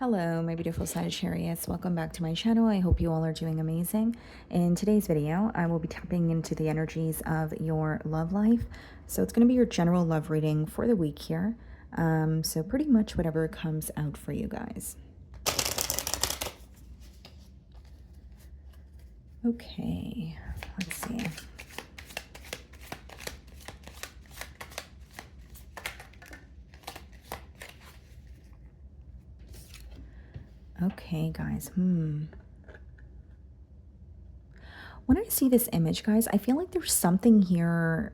Hello, my beautiful Sagittarius. Welcome back to my channel. I hope you all are doing amazing. In today's video, I will be tapping into the energies of your love life. So it's going to be your general love reading for the week here. So pretty much whatever comes out for you guys. Okay, let's see. Okay, guys. When I see this image, guys, I feel like there's something here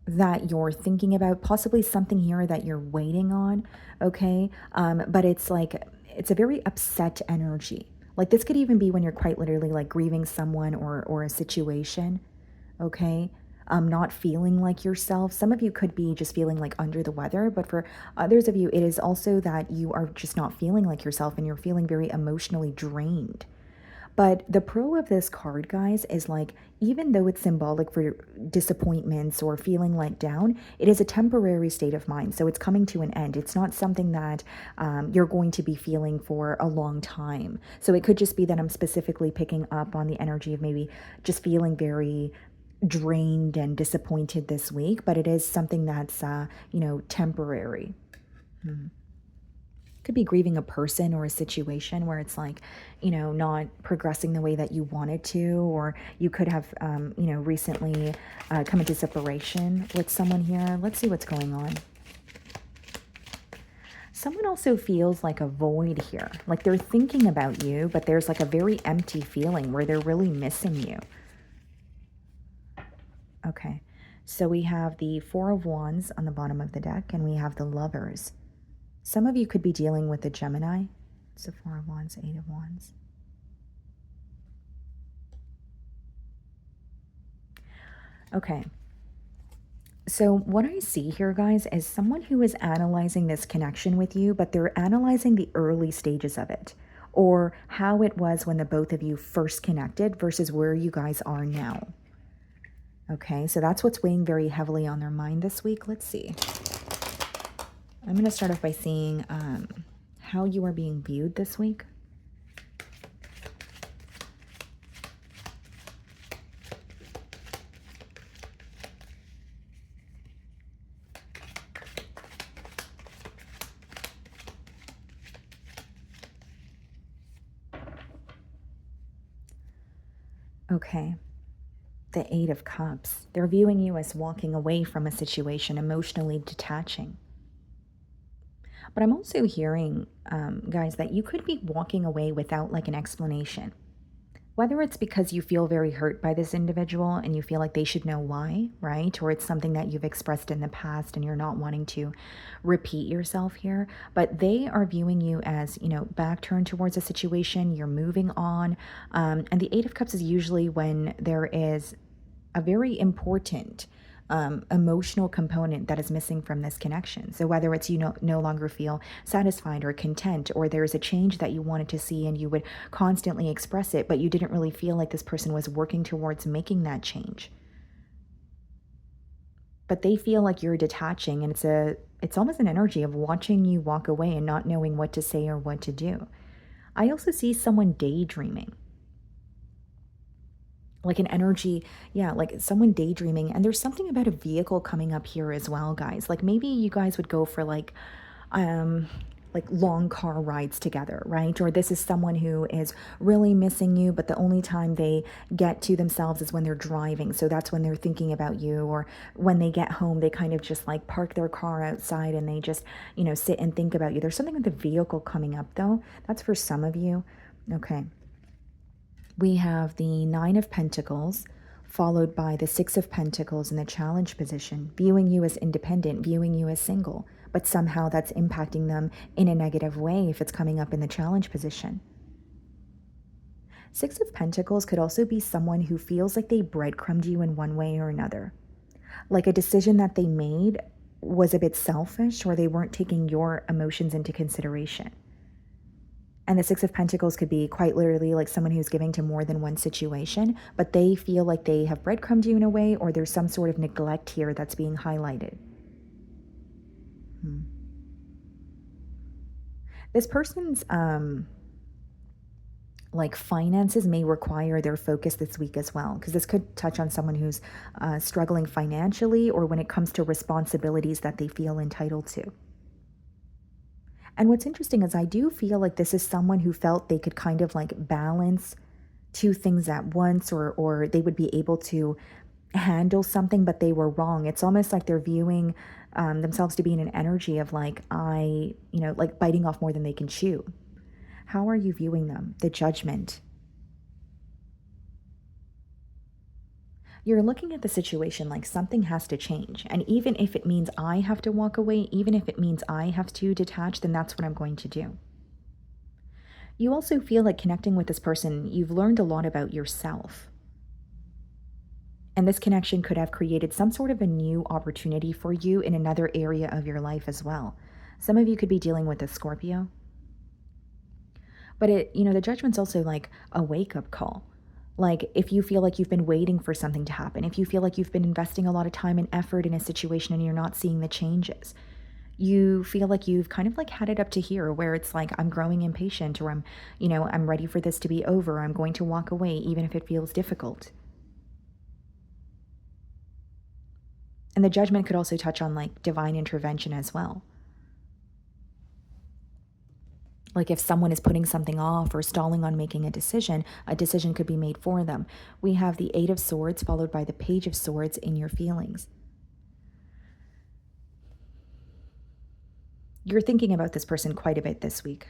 that you're thinking about, possibly something here that you're waiting on, okay? But it's like, it's a very upset energy. Like this could even be when you're quite literally like grieving someone or a situation, okay? Not feeling like yourself. Some of you could be just feeling like under the weather, but for others of you, it is also that you are just not feeling like yourself and you're feeling very emotionally drained. But the pro of this card, guys, is like, even though it's symbolic for disappointments or feeling let down, it is a temporary state of mind. So it's coming to an end. It's not something that you're going to be feeling for a long time. So it could just be that I'm specifically picking up on the energy of maybe just feeling very drained and disappointed this week, but it is something that's, temporary. Could be grieving a person or a situation where it's like, not progressing the way that you wanted to, or you could have, recently come into separation with someone here. Let's see what's going on. Someone also feels like a void here, like they're thinking about you, but there's like a very empty feeling where they're really missing you. Okay, so we have the Four of Wands on the bottom of the deck, and we have the Lovers. Some of you could be dealing with a Gemini. It's the Four of Wands, Eight of Wands. Okay. So what I see here, guys, is someone who is analyzing this connection with you, but they're analyzing the early stages of it, or how it was when the both of you first connected versus where you guys are now. Okay, so that's what's weighing very heavily on their mind this week. Let's see. I'm going to start off by seeing how you are being viewed this week. Okay. The Eight of Cups. They're viewing you as walking away from a situation, emotionally detaching. But I'm also hearing, guys, that you could be walking away without like an explanation. Whether it's because you feel very hurt by this individual and you feel like they should know why, right? Or it's something that you've expressed in the past and you're not wanting to repeat yourself here. But they are viewing you as, back turned towards a situation, you're moving on. And the Eight of Cups is usually when there is a very important emotional component that is missing from this connection. So whether it's no longer feel satisfied or content, or there's a change that you wanted to see and you would constantly express it, but you didn't really feel like this person was working towards making that change. But they feel like you're detaching, and it's almost an energy of watching you walk away and not knowing what to say or what to do. I also see someone daydreaming. Like an energy, yeah, like someone daydreaming. And there's something about a vehicle coming up here as well, guys. Like maybe you guys would go for like long car rides together, right? Or this is someone who is really missing you, but the only time they get to themselves is when they're driving. So that's when they're thinking about you. Or when they get home, they kind of just like park their car outside and they just, sit and think about you. There's something with the vehicle coming up though. That's for some of you. Okay. We have the Nine of Pentacles, followed by the Six of Pentacles in the challenge position, viewing you as independent, viewing you as single, but somehow that's impacting them in a negative way if it's coming up in the challenge position. Six of Pentacles could also be someone who feels like they breadcrumbed you in one way or another. Like a decision that they made was a bit selfish, or they weren't taking your emotions into consideration. And the Six of Pentacles could be quite literally like someone who's giving to more than one situation, but they feel like they have breadcrumbed you in a way, or there's some sort of neglect here that's being highlighted. This person's like finances may require their focus this week as well, because this could touch on someone who's struggling financially, or when it comes to responsibilities that they feel entitled to. And what's interesting is I do feel like this is someone who felt they could kind of like balance two things at once, or they would be able to handle something, but they were wrong. It's almost like they're viewing themselves to be in an energy of like, like biting off more than they can chew. How are you viewing them? The Judgment. You're looking at the situation like something has to change. And even if it means I have to walk away, even if it means I have to detach, then that's what I'm going to do. You also feel like connecting with this person, you've learned a lot about yourself. And this connection could have created some sort of a new opportunity for you in another area of your life as well. Some of you could be dealing with a Scorpio. But the Judgment's also like a wake up call. Like, if you feel like you've been waiting for something to happen, if you feel like you've been investing a lot of time and effort in a situation and you're not seeing the changes, you feel like you've kind of like had it up to here where it's like, I'm growing impatient, or I'm ready for this to be over. I'm going to walk away, even if it feels difficult. And the Judgment could also touch on like divine intervention as well. Like, if someone is putting something off or stalling on making a decision could be made for them. We have the Eight of Swords followed by the Page of Swords in your feelings. You're thinking about this person quite a bit this week.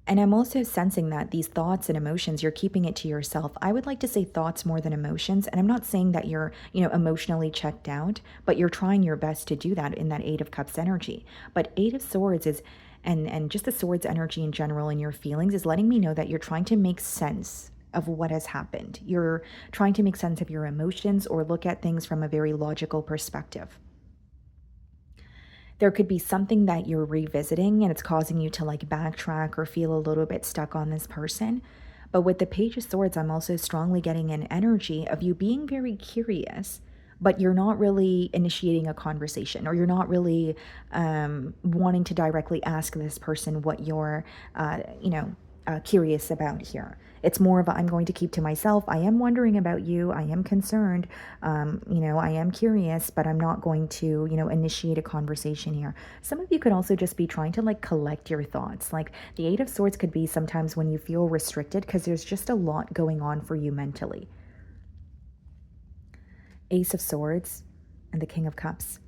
And I'm also sensing that these thoughts and emotions, you're keeping it to yourself. I would like to say thoughts more than emotions. And I'm not saying that you're, emotionally checked out, but you're trying your best to do that in that Eight of Cups energy. But Eight of Swords is, and just the Swords energy in general in your feelings is letting me know that you're trying to make sense of what has happened. You're trying to make sense of your emotions or look at things from a very logical perspective. There could be something that you're revisiting and it's causing you to like backtrack or feel a little bit stuck on this person. But with the Page of Swords, I'm also strongly getting an energy of you being very curious, but you're not really initiating a conversation, or you're not really wanting to directly ask this person what you're, curious about here. It's more of a, I'm going to keep to myself. I am wondering about you. I am concerned. I am curious, but I'm not going to, initiate a conversation here. Some of you could also just be trying to like collect your thoughts. Like the Eight of Swords could be sometimes when you feel restricted because there's just a lot going on for you mentally. Ace of Swords and the King of Cups.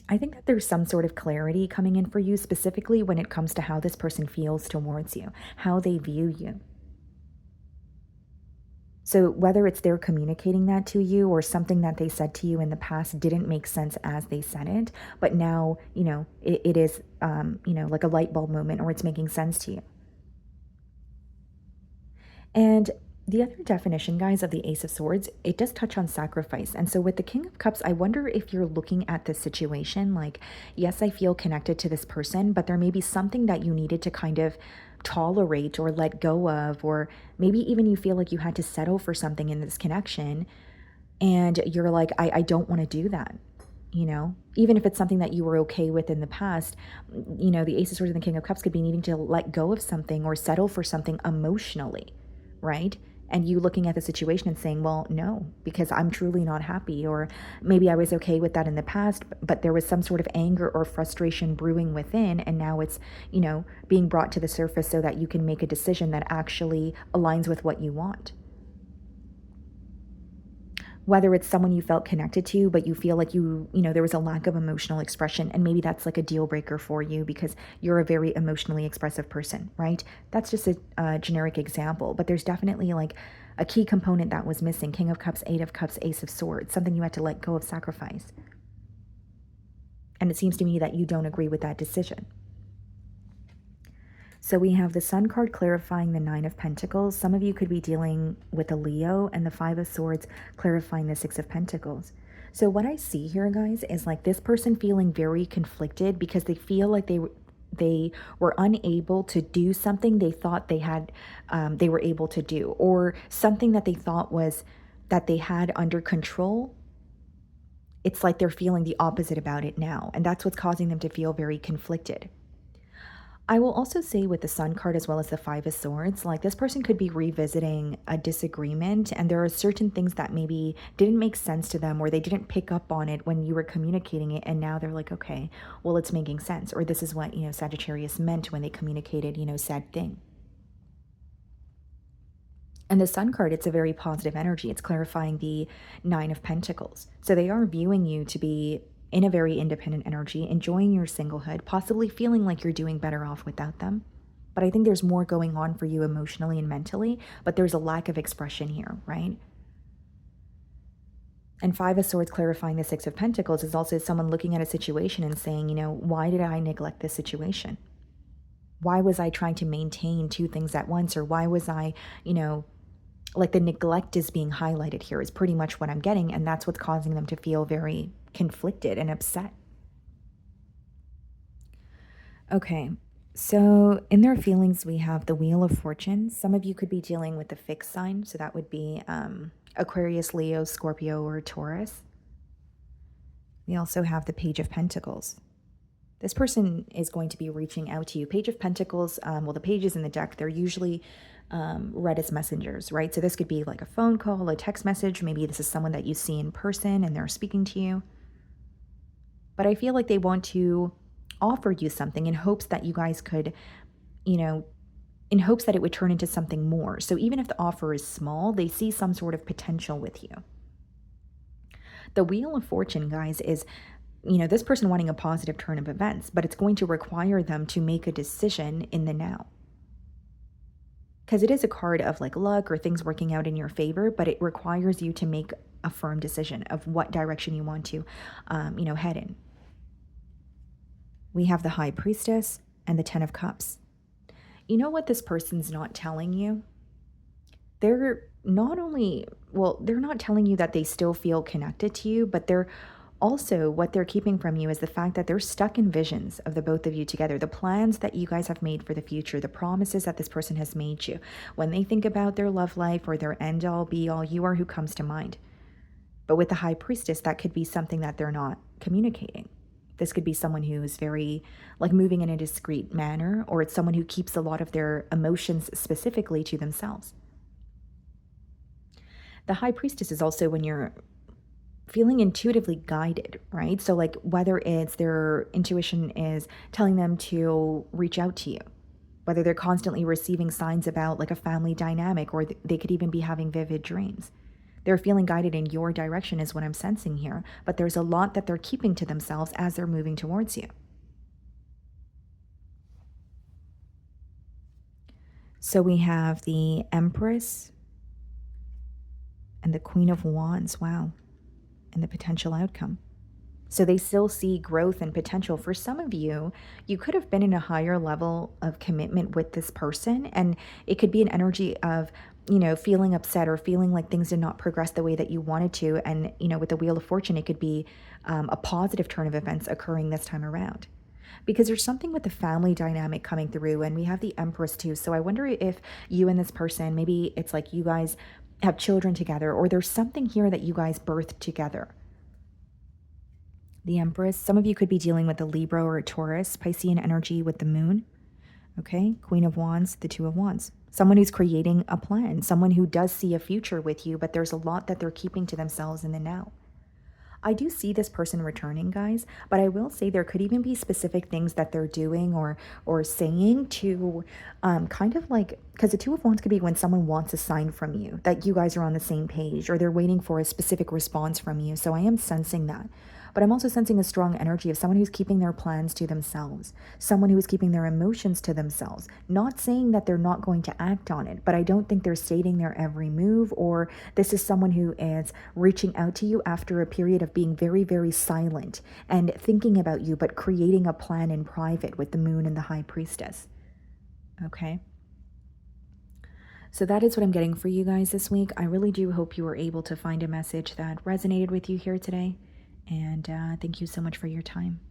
I think that there's some sort of clarity coming in for you, specifically when it comes to how this person feels towards you, how they view you. So whether it's they're communicating that to you, or something that they said to you in the past didn't make sense as they said it, but now, it is, like a light bulb moment, or it's making sense to you. And the other definition, guys, of the Ace of Swords, it does touch on sacrifice. And so with the King of Cups, I wonder if you're looking at this situation like, yes, I feel connected to this person, but there may be something that you needed to kind of tolerate or let go of, or maybe even you feel like you had to settle for something in this connection. And you're like, I don't want to do that. Even if it's something that you were okay with in the past, the Ace of Swords and the King of Cups could be needing to let go of something or settle for something emotionally, right? And you looking at the situation and saying, well, no, because I'm truly not happy. Or maybe I was okay with that in the past, but there was some sort of anger or frustration brewing within. And now it's, being brought to the surface so that you can make a decision that actually aligns with what you want. Whether it's someone you felt connected to, but you feel like there was a lack of emotional expression, and maybe that's like a deal breaker for you because you're a very emotionally expressive person, right? That's just a generic example, but there's definitely like a key component that was missing. King of Cups, Eight of Cups, Ace of Swords, something you had to let go of, sacrifice. And it seems to me that you don't agree with that decision. So we have the Sun card clarifying the Nine of Pentacles. Some of you could be dealing with a Leo, and the Five of Swords clarifying the Six of Pentacles. So what I see here, guys, is like this person feeling very conflicted because they feel like they were unable to do something they thought they were able to do, or something that they thought was that they had under control, it's like they're feeling the opposite about it now. And that's what's causing them to feel very conflicted. I will also say with the Sun card as well as the Five of Swords, like this person could be revisiting a disagreement, and there are certain things that maybe didn't make sense to them or they didn't pick up on it when you were communicating it, and now they're like, okay, well, it's making sense, or this is what, Sagittarius meant when they communicated, said thing. And the Sun card, it's a very positive energy. It's clarifying the Nine of Pentacles. So they are viewing you to be in a very independent energy, enjoying your singlehood, possibly feeling like you're doing better off without them. But I think there's more going on for you emotionally and mentally, but there's a lack of expression here, right? And Five of Swords clarifying the Six of Pentacles is also someone looking at a situation and saying, why did I neglect this situation? Why was I trying to maintain two things at once? Or why was I, like the neglect is being highlighted here is pretty much what I'm getting. And that's what's causing them to feel very conflicted and upset. Okay, so in their feelings, we have the Wheel of Fortune. Some of you could be dealing with the fixed sign. So that would be Aquarius, Leo, Scorpio, or Taurus. We also have the Page of Pentacles. This person is going to be reaching out to you. Page of Pentacles, well, the pages in the deck, they're usually read as messengers, right? So this could be like a phone call, a text message. Maybe this is someone that you see in person and they're speaking to you. But I feel like they want to offer you something in hopes that you guys could, in hopes that it would turn into something more. So even if the offer is small, they see some sort of potential with you. The Wheel of Fortune, guys, is this person wanting a positive turn of events, but it's going to require them to make a decision in the now. Because it is a card of like luck or things working out in your favor, but it requires you to make a firm decision of what direction you want to, head in. We have the High Priestess and the Ten of Cups. You know what this person's not telling you? They're not only, they're not telling you that they still feel connected to you, but they're also, what they're keeping from you is the fact that they're stuck in visions of the both of you together, the plans that you guys have made for the future, the promises that this person has made you. When they think about their love life or their end all be all, you are who comes to mind. But with the High Priestess, that could be something that they're not communicating. This could be someone who is very like moving in a discreet manner, or it's someone who keeps a lot of their emotions specifically to themselves. The High Priestess is also when you're feeling intuitively guided, right? So like whether it's their intuition is telling them to reach out to you, whether they're constantly receiving signs about like a family dynamic, or they could even be having vivid dreams. They're feeling guided in your direction is what I'm sensing here, but there's a lot that they're keeping to themselves as they're moving towards you. So we have the Empress and the Queen of Wands. Wow. And the potential outcome. So they still see growth and potential. For some of you, you could have been in a higher level of commitment with this person, and it could be an energy of, feeling upset or feeling like things did not progress the way that you wanted to. And, with the Wheel of Fortune, it could be a positive turn of events occurring this time around. Because there's something with the family dynamic coming through, and we have the Empress too. So I wonder if you and this person, maybe it's like you guys have children together, or there's something here that you guys birthed together. The Empress, some of you could be dealing with a Libra or a Taurus, Piscean energy with the moon. Okay, Queen of Wands, the Two of Wands. Someone who's creating a plan, someone who does see a future with you, but there's a lot that they're keeping to themselves in the now. I do see this person returning, guys, but I will say there could even be specific things that they're doing or saying to kind of like, because the Two of Wands could be when someone wants a sign from you, that you guys are on the same page, or they're waiting for a specific response from you. So I am sensing that. But I'm also sensing a strong energy of someone who's keeping their plans to themselves, someone who is keeping their emotions to themselves, not saying that they're not going to act on it, but I don't think they're stating their every move, or this is someone who is reaching out to you after a period of being very, very silent and thinking about you, but creating a plan in private with the moon and the High Priestess. Okay. So that is what I'm getting for you guys this week. I really do hope you were able to find a message that resonated with you here today. And thank you so much for your time.